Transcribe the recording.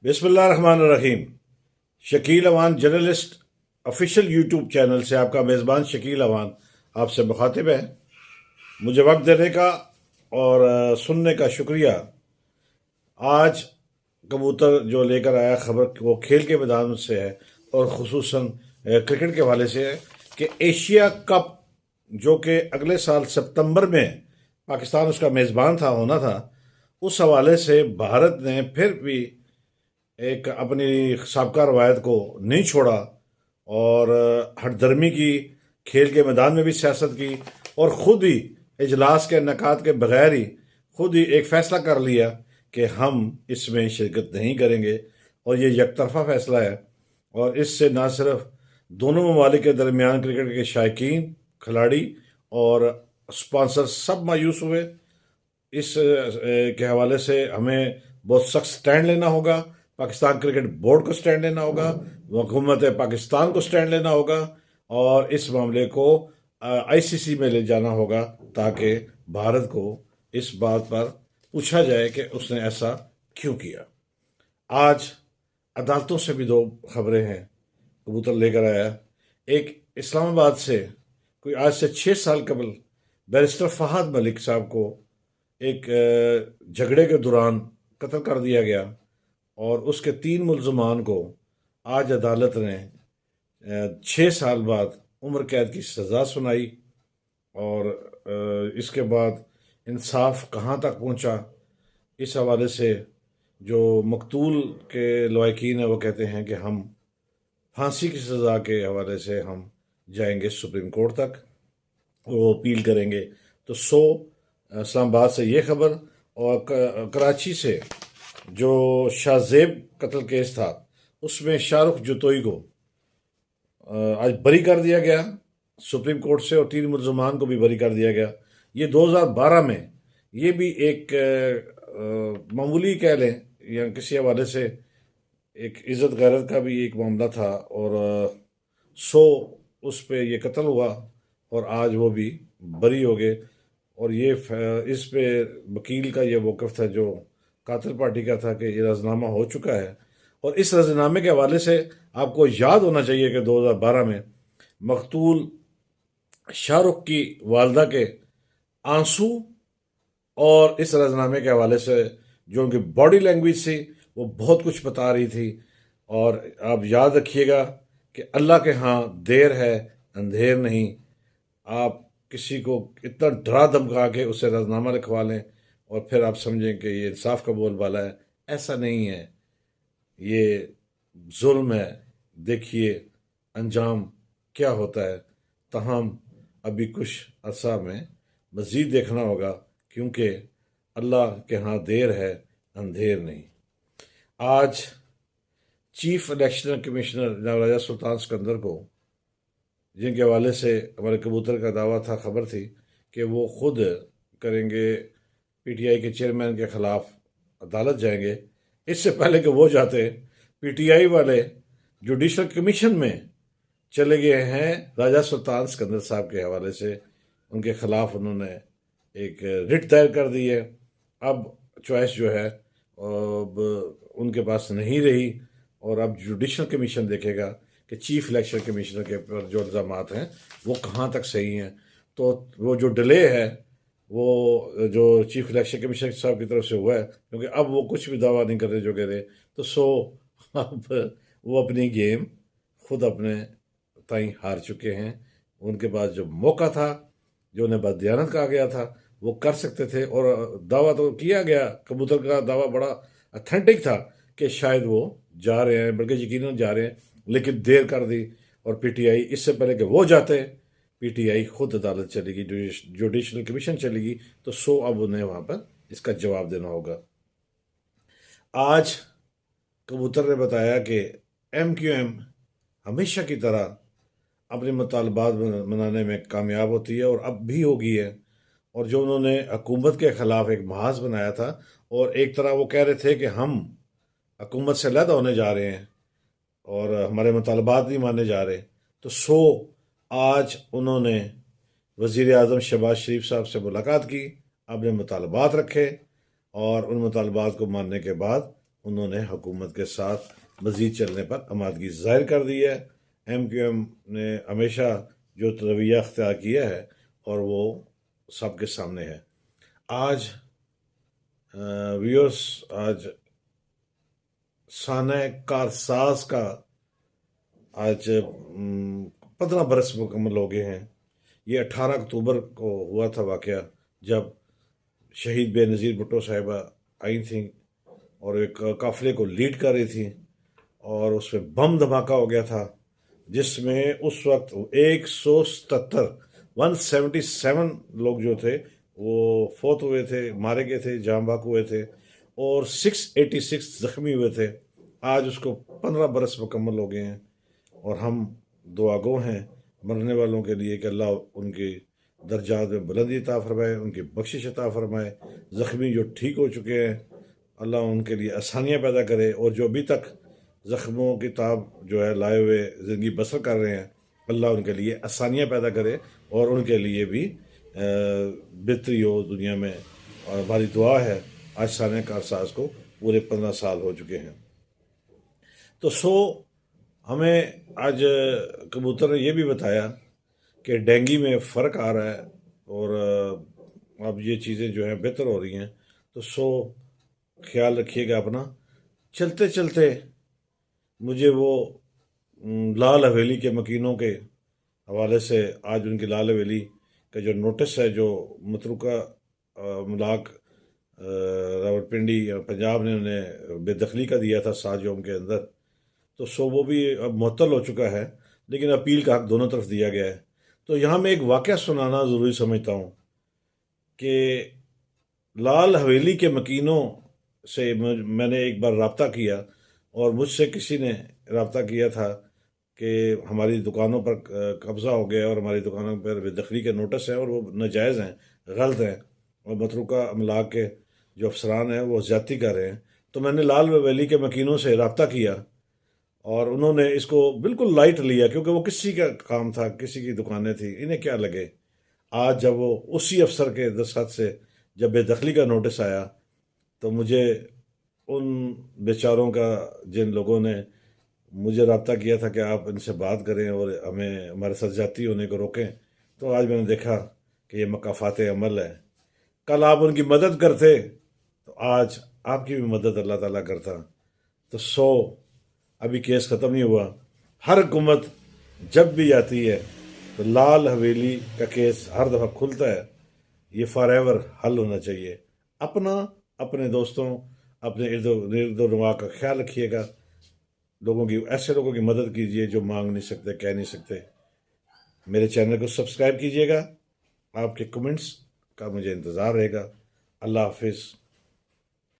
बिस्मिल्लाहिर्रहमानिर्रहीम। Shakeel Awan journalist official YouTube channel से आपका मेज़बान शकील अवान आपसे मुखातिब है। मुझे वक्त देने का और सुनने का शुक्रिया। आज कबूतर जो लेकर आया खबर वो खेल के मैदान से है और ख़ुसूसन क्रिकेट के हवाले से है कि एशिया कप जो कि अगले साल सितंबर में पाकिस्तान उसका मेज़बान था होना था, उस हवाले से भारत ने फिर भी एक अपनी साबका रवायत को नहीं छोड़ा और हठधर्मी की, खेल के मैदान में भी सियासत की और ख़ुद ही इजलास के इनेकाद के बगैर ही खुद ही एक फ़ैसला कर लिया कि हम इसमें शिरकत नहीं करेंगे। और ये यकतरफा फ़ैसला है और इससे ना सिर्फ दोनों ममालिक के दरमियान क्रिकेट के शायकीन, खिलाड़ी और स्पॉन्सर सब मायूस हुए। इस के हवाले से हमें बहुत सख्त स्टैंड लेना होगा। पाकिस्तान क्रिकेट बोर्ड को स्टैंड लेना होगा, हुकूमत पाकिस्तान को स्टैंड लेना होगा और इस मामले को आईसीसी में ले जाना होगा ताकि भारत को इस बात पर पूछा जाए कि उसने ऐसा क्यों किया। आज अदालतों से भी दो खबरें हैं कबूतर लेकर आया। एक इस्लामाबाद से कोई आज से 6 साल कबल बैरिस्टर फहद मलिक साहब को एक झगड़े के दौरान कत्ल कर दिया गया और उसके 3 मुल्ज़मान को आज अदालत ने 6 साल बाद उम्र कैद की सज़ा सुनाई। और इसके बाद इंसाफ कहाँ तक पहुँचा, इस हवाले से जो मकतूल के लवाकिन हैं वो कहते हैं कि हम फांसी की सज़ा के हवाले से हम जाएंगे सुप्रीम कोर्ट तक, वो अपील करेंगे। तो इस्लामाबाद से ये खबर। और कराची से जो शाहजेब कत्ल केस था उसमें शाहरुख जतोई को आज बरी कर दिया गया सुप्रीम कोर्ट से और 3 मुल्ज़मान को भी बरी कर दिया गया। ये 2012 में ये भी एक मामूली कह लें या किसी हवाले से एक इज़्ज़त गैरत का भी एक मामला था और उस पे ये कत्ल हुआ और आज वो भी बरी हो गए। और ये इस पे वकील का ये मौक़िफ़ था जो कातिल पार्टी का था कि ये रज़नामा हो चुका है। और इस रज़नामे के हवाले से आपको याद होना चाहिए कि 2012 में मकतूल शाहरुख की वालदा के आंसू और इस रज़नामे के हवाले से जो उनकी बॉडी लैंग्वेज थी वो बहुत कुछ बता रही थी। और आप याद रखिएगा कि अल्लाह के यहाँ देर है अंधेर नहीं। आप किसी को इतना डरा धमका के उसे रज़नामा लिखवा लें और फिर आप समझें कि ये इंसाफ का बोलबाला है, ऐसा नहीं है, ये जुल्म है। देखिए अंजाम क्या होता है। तहम अभी कुछ अरसा में मज़ीद देखना होगा क्योंकि अल्लाह के यहाँ देर है अंधेर नहीं। आज चीफ इलेक्शन कमिश्नर जनाब राजा सुल्तान सिकंदर को, जिनके हवाले से हमारे कबूतर का दावा था, खबर थी कि वो खुद करेंगे, पीटीआई के चेयरमैन के ख़िलाफ़ अदालत जाएंगे। इससे पहले कि वो जाते, पीटीआई वाले जुडिशल कमीशन में चले गए हैं राजा सुल्तान सिकंदर साहब के हवाले से। उनके ख़िलाफ़ उन्होंने एक रिट दायर कर दी है। अब चॉइस जो है अब उनके पास नहीं रही और अब जुडिशल कमीशन देखेगा कि चीफ इलेक्शन कमिश्नर के पर जो इल्ज़ामात हैं वो कहाँ तक सही हैं। तो वो जो डिले है वो जो चीफ इलेक्शन कमिश्नर साहब की तरफ से हुआ है, क्योंकि अब वो कुछ भी दावा नहीं कर रहे जो कह रहे, तो अब वो अपनी गेम खुद अपने ताई हार चुके हैं। उनके पास जो मौका था, जो उन्हें बददियानत कहा गया था, वो कर सकते थे और दावा तो किया गया। कबूतर का दावा बड़ा अथेंटिक था कि शायद वो जा रहे हैं, बल्कि यकीनन जा रहे हैं, लेकिन देर कर दी। और पीटीआई इससे पहले कि वो जाते, पीटीआई खुद अदालत चलेगी, जुडिशल कमीशन चलेगी। तो अब उन्हें वहाँ पर इसका जवाब देना होगा। आज कबूतर ने बताया कि MQM हमेशा की तरह अपने मुतालबात मनाने में कामयाब होती है और अब भी होगी है। और जो उन्होंने हुकूमत के ख़िलाफ़ एक महाज बनाया था और एक तरह वो कह रहे थे कि हम हुकूमत से अलग होने जा रहे हैं और हमारे मुतालबात नहीं माने जा रहे, तो आज उन्होंने वज़ीर आज़म शहबाज शरीफ साहब से मुलाकात की, अपने मुतालबात रखे और उन मुतालबात को मानने के बाद انہوں نے حکومت کے ساتھ مزید چلنے پر آمادگی ظاہر کر دی ہے۔ MQM نے ہمیشہ جو رویہ اختیار کیا ہے اور وہ سب کے سامنے ہے۔ آج ویورس، آج سانح کارساز کا آج 15 برس مکمل ہو گئے ہیں۔ یہ 18 اکتوبر کو ہوا تھا واقعہ، جب شہید بے نظیر بھٹو صاحبہ آئی تھیں اور ایک قافلے کو لیڈ کر رہی تھیں، اور اس میں بم دھماکہ ہو گیا تھا، جس میں اس وقت 177 لوگ جو تھے وہ فوت ہوئے تھے، مارے گئے تھے، جاں بحق ہوئے تھے، اور 686 زخمی ہوئے تھے۔ آج اس کو 15 برس مکمل ہو گئے ہیں، اور ہم دعا گو ہیں مرنے والوں کے لیے کہ اللہ ان کی درجات میں بلندی عطا فرمائے، ان کی بخشش عطا فرمائے۔ زخمی جو ٹھیک ہو چکے ہیں، اللہ ان کے لیے آسانیاں پیدا کرے، اور جو ابھی تک زخموں کی تاب جو ہے لائے ہوئے زندگی بسر کر رہے ہیں، اللہ ان کے لیے آسانیاں پیدا کرے اور ان کے لیے بھی بہتری ہو دنیا میں۔ اور ہماری دعا ہے، آج سانحہ کارساز کو پورے 15 سال ہو چکے ہیں۔ تو ہمیں آج کبوتر نے یہ بھی بتایا کہ ڈینگی میں فرق آ رہا ہے، اور اب یہ چیزیں جو ہیں بہتر ہو رہی ہیں۔ تو خیال رکھیے گا اپنا۔ چلتے چلتے مجھے وہ لال حویلی کے مکینوں کے حوالے سے، آج ان کی لال حویلی کا جو نوٹس ہے جو متروکہ ملاک راولپنڈی یا پنجاب نے انہیں بے دخلی کا دیا تھا 7 یوم کے اندر، تو وہ بھی اب معطل ہو چکا ہے، لیکن اپیل کا حق دونوں طرف دیا گیا ہے۔ تو یہاں میں ایک واقعہ سنانا ضروری سمجھتا ہوں کہ لال حویلی کے مکینوں سے میں نے ایک بار رابطہ کیا، اور مجھ سے کسی نے رابطہ کیا تھا کہ ہماری دکانوں پر قبضہ ہو گیا، اور ہماری دکانوں پر بے دخلی کے نوٹس ہیں، اور وہ ناجائز ہیں، غلط ہیں، اور متروکہ املاک کے جو افسران ہیں وہ زیادتی کر رہے ہیں۔ تو میں نے لال حویلی کے مکینوں سے رابطہ کیا، اور انہوں نے اس کو بالکل لائٹ لیا، کیونکہ وہ کسی کا کام تھا، کسی کی دکانیں تھیں، انہیں کیا لگے۔ آج جب وہ اسی افسر کے دستخط سے جب بے دخلی کا نوٹس آیا، تو مجھے ان بیچاروں کا، جن لوگوں نے مجھے رابطہ کیا تھا کہ آپ ان سے بات کریں اور ہمیں ہمارے ساتھ زیادتی ہونے کو روکیں، تو آج میں نے دیکھا کہ یہ مکافات عمل ہے۔ کل آپ ان کی مدد کرتے تو آج آپ کی بھی مدد اللہ تعالیٰ کرتا۔ تو ابھی کیس ختم نہیں ہوا۔ ہر حکومت جب بھی آتی ہے تو لال حویلی کا کیس ہر دفعہ کھلتا ہے، یہ فار ایور حل ہونا چاہیے۔ اپنے دوستوں، اپنے ارد و نواح کا خیال رکھیے گا، ایسے لوگوں کی مدد کیجیے جو مانگ نہیں سکتے، کہہ نہیں سکتے۔ میرے چینل کو سبسکرائب کیجیے گا۔ آپ کے کمنٹس کا مجھے انتظار رہے گا۔ اللہ حافظ۔